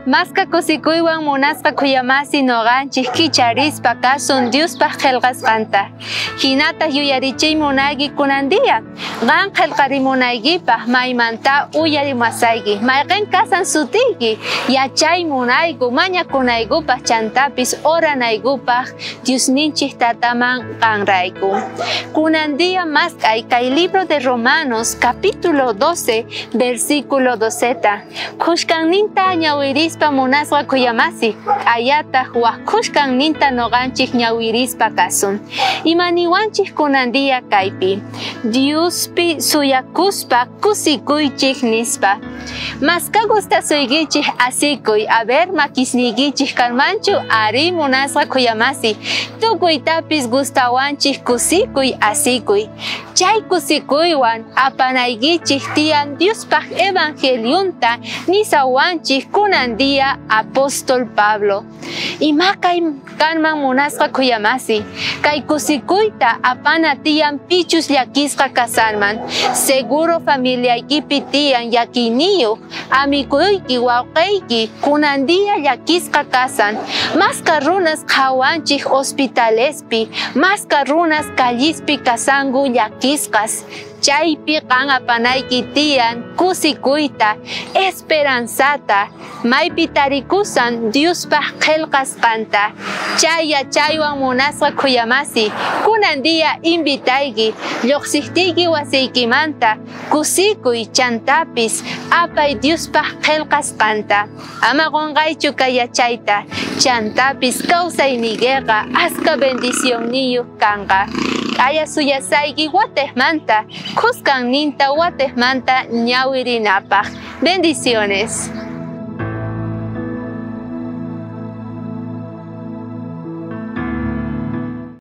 Maska kusikuywan munasqa kuyamasi noqanchik kicharispa kasun Diospa qillqasqanta. Hinata yuyarichay munayki kunandiya. Qan qillqarimunaykipaq maymanta uyarimasayki. Mayqin kasan sutiyki. Yachay munayku mañakunaykupaq chantapis oranaykupaq Diosninchik tataman qanrayku. Kunandiya mask'ay kay libro de Romanos capítulo 12 versículo 12. Kushkanninta ñawiris munasqa kuyamasi ayata wakushkan ninta noqanchik ñawirispa kasun. Imaniwanchik kunandiya kaypi Diospi suyakuspa kusikuychik nispa. Maska gustasuykichik asikuy a ver makisnikichik kanmanchu ari munasqa kuyamasi. Tukuytapis gustawanchik kusikuy asikuy. Chay kusikuywan apanaykichik tiyan Diospaq evangeliunta nisawanchik kunandiya apóstol Pablo. Imakay kanman munasqa kuyamasi. Kay kusikuyta apana tiyan pichus llakisqa kasanman. Seguro familiaykipi tiyan yakiniyu amikuyki wawqayki kunandiya llakisqa kasan. Maska runas qhawanchik hospitalespi, maska runas callispi kasangu llakisqas. Chaypi qan apanayki tiyan kusikuyta, esperanzata, maypi tarikusan Diospaq qillqasqanta. Chay yachaywan munasqa kuyamasi, kunandiya invitayki, lluqsiqtiyki wasiykimanta, kusikuy chantapis, apay Diospaq qillqasqanta. Ama qunqaychu kay yachayta, chantapis kawsayniykiqa aska bendición niyuq kanqa. Kaya suyasayki watejmanta, kuskan ninta watejmanta ñawirinapaq. Bendiciones.